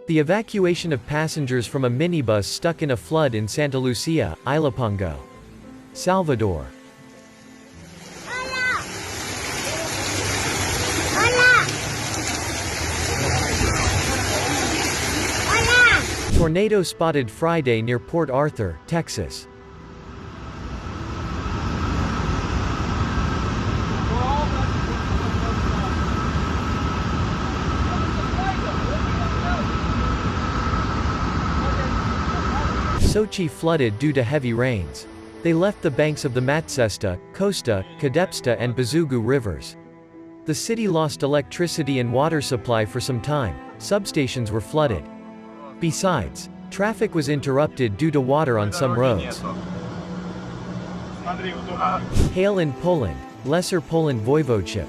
The evacuation of passengers from a minibus stuck in a flood in Santa Lucia, Ilopango, Salvador. Tornado spotted Friday near Port Arthur, Texas. Sochi flooded due to heavy rains. They left the banks of the Matsesta, Costa, Kadepsta and Bazugu rivers. The city lost electricity and water supply for some time. Substations were flooded. Besides, traffic was interrupted due to water on some roads. Hail in Poland, Lesser Poland Voivodeship.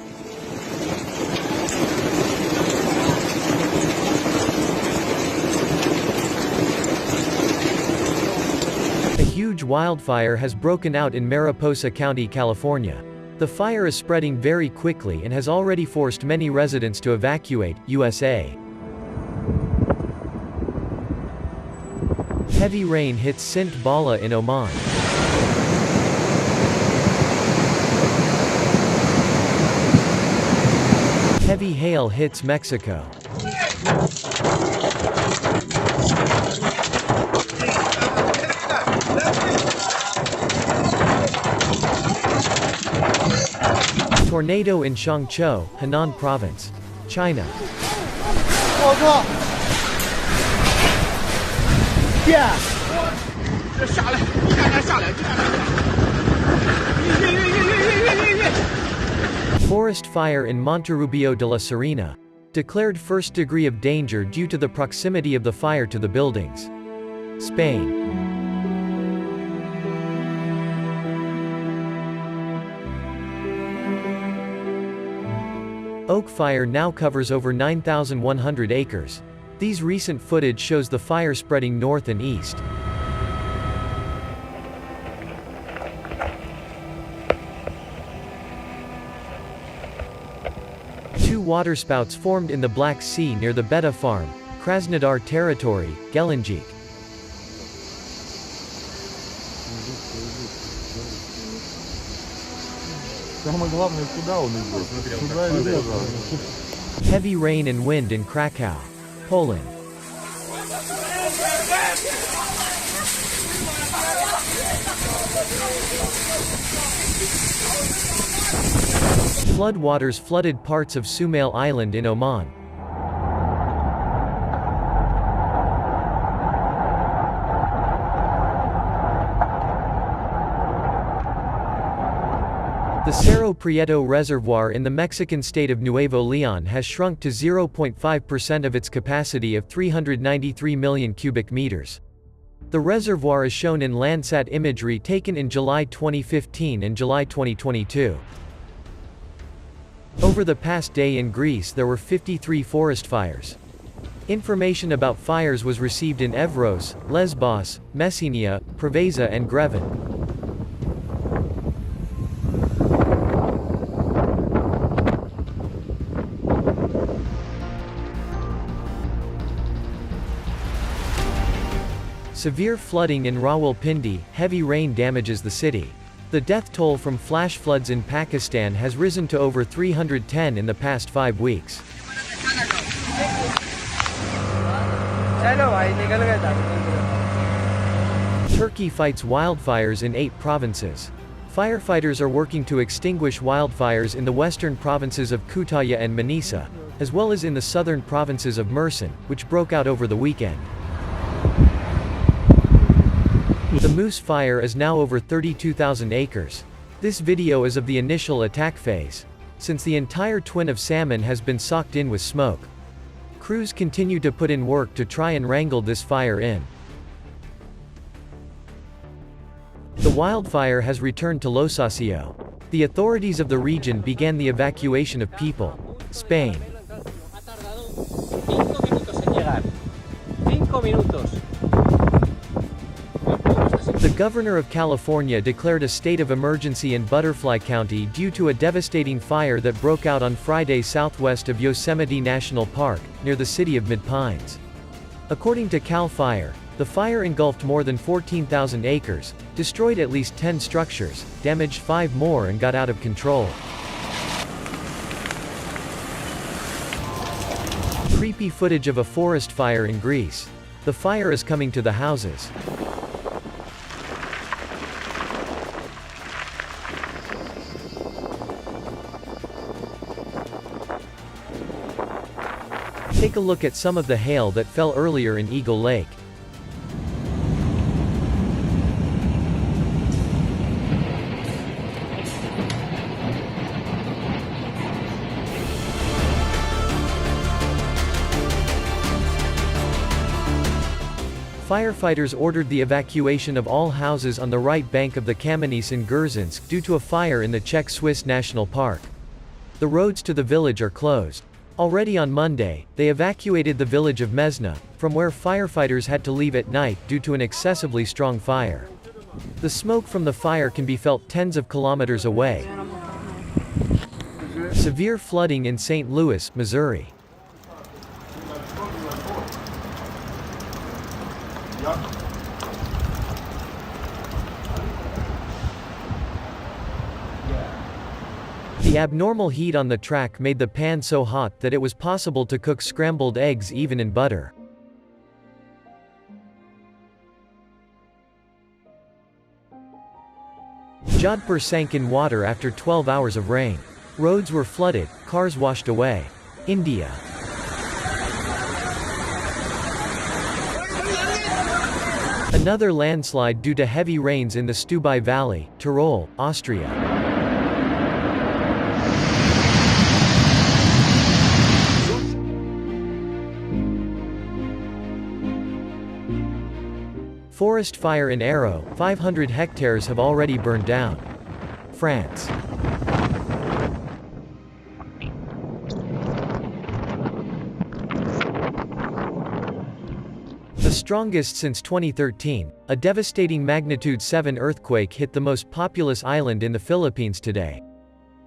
A huge wildfire has broken out in Mariposa County, California. The fire is spreading very quickly and has already forced many residents to evacuate, USA. Heavy rain hits Sint Bala in Oman. Heavy hail hits Mexico. Tornado in Changzhou, Henan Province, China. Forest fire in Monterrubio de la Serena. Declared first degree of danger due to the proximity of the fire to the buildings. Spain. Oak fire now covers over 9,100 acres. These recent footage shows the fire spreading north and east. Two waterspouts formed in the Black Sea near the Beta Farm, Krasnodar Territory, Gelendzhik. Heavy rain and wind in Krakow, Poland. Floodwaters flooded parts of Sumail Island in Oman. The Cerro Prieto Reservoir in the Mexican state of Nuevo Leon has shrunk to 0.5% of its capacity of 393 million cubic meters. The reservoir is shown in Landsat imagery taken in July 2015 and July 2022. Over the past day in Greece there were 53 forest fires. Information about fires was received in Evros, Lesbos, Messenia, Preveza and Grevin. Severe flooding in Rawalpindi, heavy rain damages the city. The death toll from flash floods in Pakistan has risen to over 310 in the past 5 weeks. Turkey fights wildfires in 8 provinces. Firefighters are working to extinguish wildfires in the western provinces of Kütahya and Manisa, as well as in the southern provinces of Mersin, which broke out over the weekend. The Moose Fire is now over 32,000 acres. This video is of the initial attack phase. Since the entire twin of salmon has been socked in with smoke. Crews continue to put in work to try and wrangle this fire in. The wildfire has returned to Losasio. The authorities of the region began the evacuation of people. Spain. minutos. The governor of California declared a state of emergency in Butterfly County due to a devastating fire that broke out on Friday southwest of Yosemite National Park, near the city of Mid-Pines. According to CAL FIRE, the fire engulfed more than 14,000 acres, destroyed at least 10 structures, damaged 5 more and got out of control. Creepy footage of a forest fire in Greece. The fire is coming to the houses. Take a look at some of the hail that fell earlier in Eagle Lake. Firefighters ordered the evacuation of all houses on the right bank of the Kamenets in Grzynsk due to a fire in the Czech-Swiss National Park. The roads to the village are closed. Already on Monday, they evacuated the village of Mesna, from where firefighters had to leave at night due to an excessively strong fire. The smoke from the fire can be felt tens of kilometers away. Severe flooding in St. Louis, Missouri. The abnormal heat on the track made the pan so hot that it was possible to cook scrambled eggs even in butter. Jodhpur sank in water after 12 hours of rain. Roads were flooded, cars washed away. India. Another landslide due to heavy rains in the Stubai Valley, Tyrol, Austria. Forest fire in Arrow, 500 hectares have already burned down. France. The strongest since 2013, a devastating magnitude 7 earthquake hit the most populous island in the Philippines today.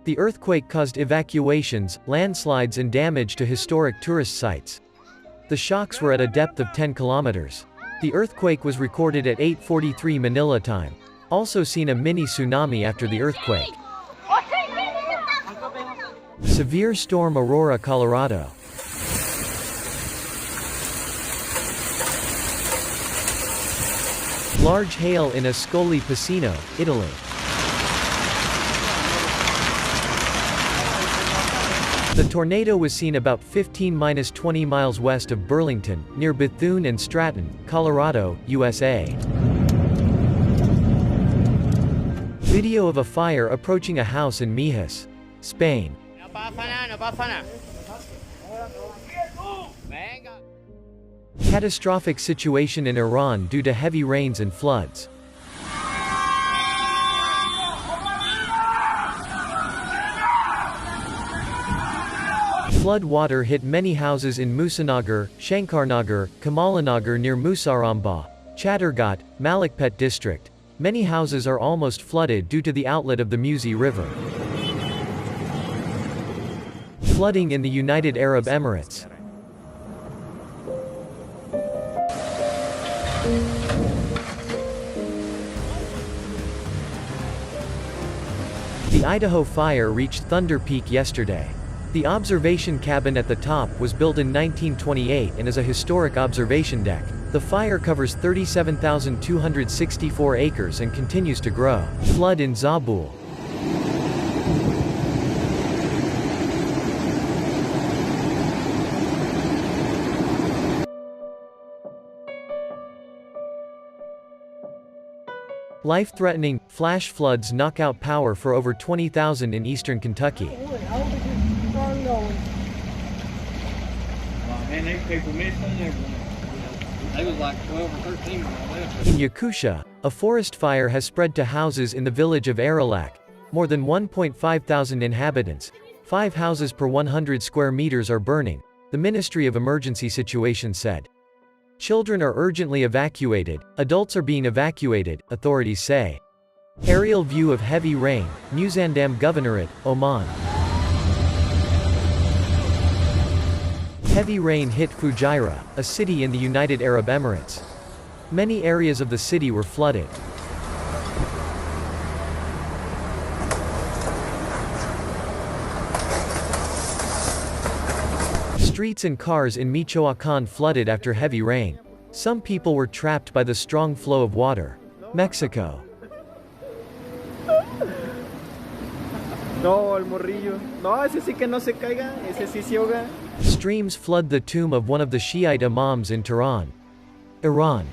The earthquake caused evacuations, landslides and damage to historic tourist sites. The shocks were at a depth of 10 kilometers. The earthquake was recorded at 8:43 Manila time. Also seen a mini tsunami after the earthquake. Severe storm Aurora, Colorado. Large hail in Ascoli Piceno, Italy. The tornado was seen about 15–20 miles west of Burlington, near Bethune and Stratton, Colorado, USA. Video of a fire approaching a house in Mijas, Spain. Catastrophic situation in Iran due to heavy rains and floods. Flood water hit many houses in Musanagar, Shankarnagar, Kamalanagar near Musaramba, Chattergat, Malakpet district. Many houses are almost flooded due to the outlet of the Musi River. Flooding in the United Arab Emirates. The Idaho fire reached Thunder Peak yesterday. The observation cabin at the top was built in 1928 and is a historic observation deck. The fire covers 37,264 acres and continues to grow. Flood in Zabul. Life-threatening, flash floods knock out power for over 20,000 in eastern Kentucky. Man, these people missing everything. They was like 12 or 13 when I left. In Yakutia, a forest fire has spread to houses in the village of Aralak. More than 1.5 thousand inhabitants. 5 houses per 100 square meters are burning, the Ministry of Emergency Situations said. Children are urgently evacuated, adults are being evacuated, authorities say. Aerial view of heavy rain, Muzandam Governorate, Oman. Heavy rain hit Fujairah, a city in the United Arab Emirates. Many areas of the city were flooded. Streets and cars in Michoacán flooded after heavy rain. Some people were trapped by the strong flow of water. Mexico. No, el morrillo. No, ese sí que no se caiga, ese sí se ahoga. Streams flood the tomb of one of the Shiite imams in Tehran. Iran.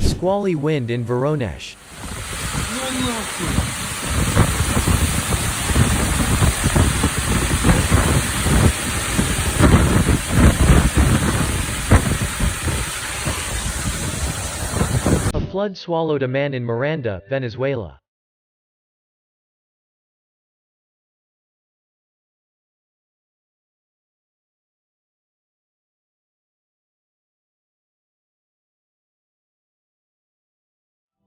Squally wind in Voronezh. A flood swallowed a man in Miranda, Venezuela.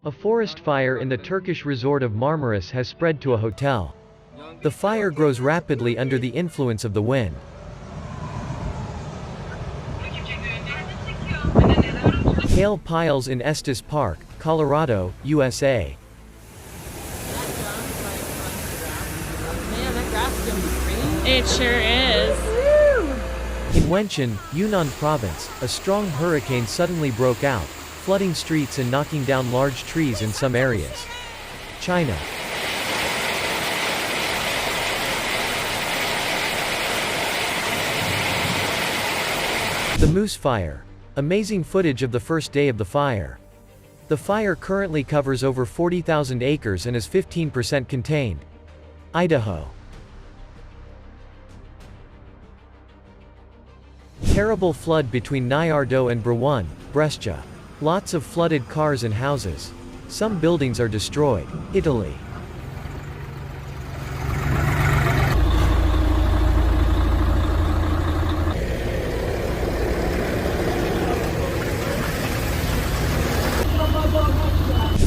A forest fire in the Turkish resort of Marmaris has spread to a hotel. The fire grows rapidly under the influence of the wind. Hail piles in Estes Park, Colorado, USA. It sure is. In Wenchun, Yunnan province, a strong hurricane suddenly broke out, flooding streets and knocking down large trees in some areas. China. The Moose Fire. Amazing footage of the first day of the fire. The fire currently covers over 40,000 acres and is 15% contained. Idaho. Terrible flood between Nyardo and Brawan, Brescia. Lots of flooded cars and houses. Some buildings are destroyed. Italy.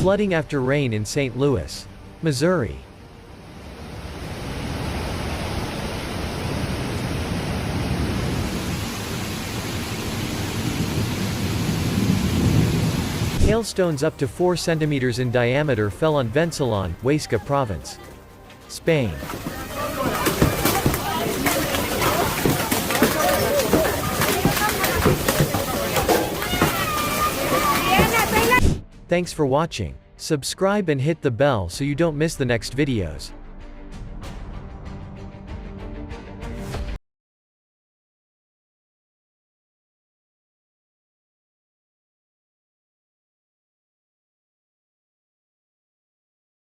Flooding after rain in St. Louis, Missouri. Hailstones up to 4 centimeters in diameter fell on Vencelon, Huesca province. Spain. Thanks for watching. Subscribe and hit the bell so you don't miss the next videos.